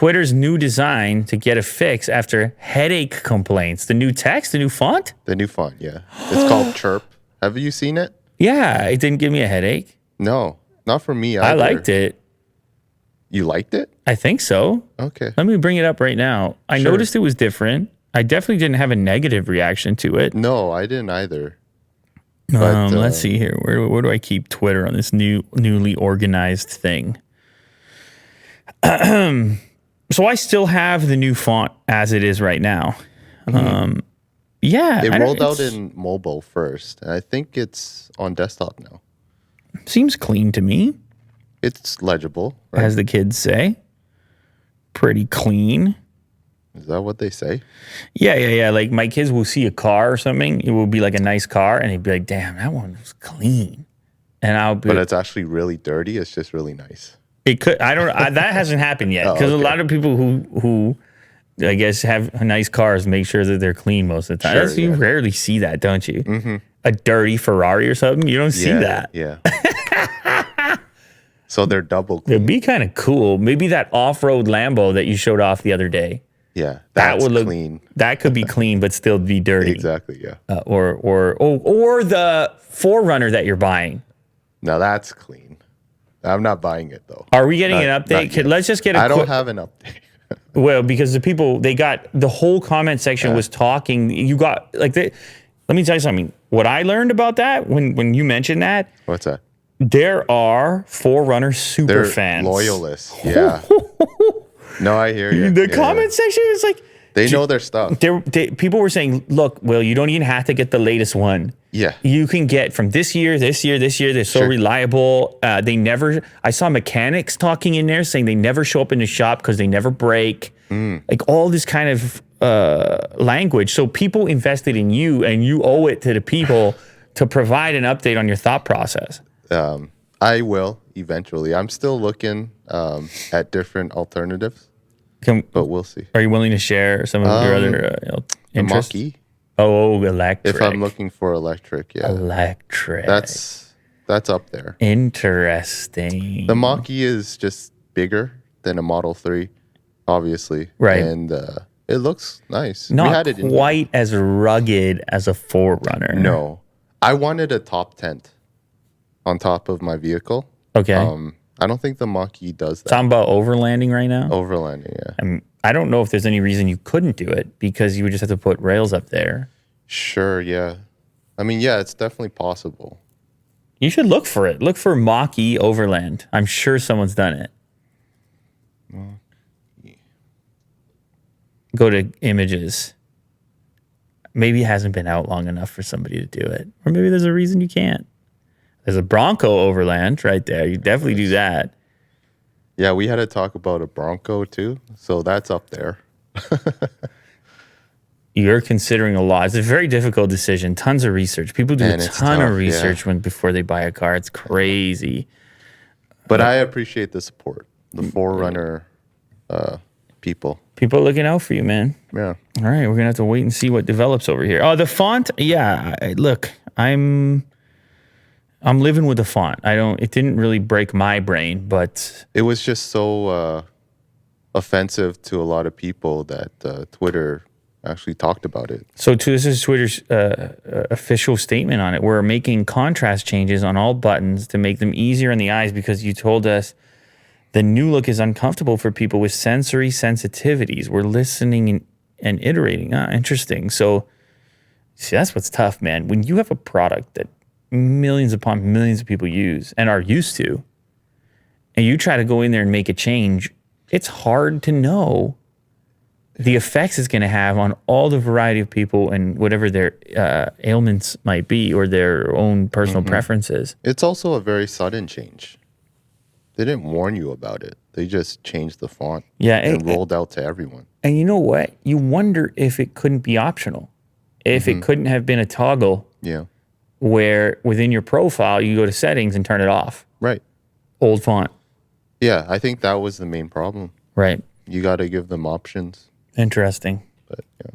Twitter's new design to get a fix after headache complaints. The new text, the new font? The new font, yeah. It's called Chirp. Have you seen it? Yeah, it didn't give me a headache. No, not for me either. I liked it. You liked it? I think so. Okay. Let me bring it up right now. I Sure. noticed it was different. I definitely didn't have a negative reaction to it. No, I didn't either. But, Let's see here. Where do I keep Twitter on this newly organized thing? So I still have the new font as it is right now. Yeah. It rolled out in mobile first, and I think it's on desktop now. Seems clean to me, It's legible, right? as the kids say. Pretty clean. Is that what they say? Yeah. Like my kids will see a car or something. It will be like a nice car, and they'd be like, "Damn, that one was clean." And I'll be, But it's actually really dirty. It's just really nice. it could. I don't. that hasn't happened yet because a lot of people who I guess have nice cars make sure that they're clean most of the time. Sure, That's, you rarely see that, don't you? Mm-hmm. A dirty Ferrari or something, you don't see that. Yeah. So they're double clean. It'd be kind of cool. Maybe that off-road Lambo that you showed off the other day. Yeah, That that's would look clean. That could be clean, but still be dirty. Exactly, yeah. Or the 4Runner that you're buying. Now that's clean. I'm not buying it, though. Are we getting an update? Let's just get a I quick... don't have an update. Well, because the people, they got, the whole comment section was talking. You got, like, let me tell you something. What I learned about that, when you mentioned that, What's that? there are 4Runner super They're fans. loyalists. Yeah. No, I hear you. The comment section is like, They know their stuff. people were saying, look, Will, you don't even have to get the latest one. Yeah. You can get from this year. They're so reliable. I saw mechanics talking in there saying they never show up in the shop because they never break. Like all this kind of language. So people invested in you, and you owe it to the people to provide an update on your thought process. I will eventually. I'm still looking at different alternatives, but we'll see. Are you willing to share some of your other interests? Mach-E? Oh, electric. If I'm looking for electric, yeah. Electric. That's up there. Interesting. The Mach-E is just bigger than a Model 3, obviously. Right. And it looks nice. Not we had it quite as rugged as a 4Runner. No. I wanted a top tent on top of my vehicle. Okay. I don't think the Mach-E does that. Talking about overlanding right now? Overlanding, yeah. I don't know if there's any reason you couldn't do it because you would just have to put rails up there. Sure, yeah. I mean, yeah, it's definitely possible. You should look for it. Look for Mach-E Overland. I'm sure someone's done it. Mach-E. Go to images. Maybe it hasn't been out long enough for somebody to do it. Or maybe there's a reason you can't. There's a Bronco Overland right there. You definitely do that. Yeah, we had to talk about a Bronco too. So that's up there. You're considering a lot. It's a very difficult decision. Tons of research. People do a ton of research before they buy a car. It's crazy. But I appreciate the support. The 4Runner people. People looking out for you, man. Yeah. All right, we're gonna have to wait and see what develops over here. Oh, the font. Yeah, look, I'm living with the font. It didn't really break my brain, but it was just so offensive to a lot of people that Twitter actually talked about it. So this is Twitter's official statement on it. We're making contrast changes on all buttons to make them easier on the eyes because you told us the new look is uncomfortable for people with sensory sensitivities. We're listening and iterating. Interesting. So see, that's what's tough, man. When you have a product that millions upon millions of people use and are used to, and you try to go in there and make a change, it's hard to know the effects it's going to have on all the variety of people and whatever their ailments might be or their own personal preferences. It's also a very sudden change. They didn't warn you about it. They just changed the font and rolled out to everyone. And you know what? You wonder if it couldn't be optional. If it couldn't have been a toggle where within your profile, you go to settings and turn it off. Right. Old font. Yeah, I think that was the main problem. Right. You got to give them options. Interesting. But yeah.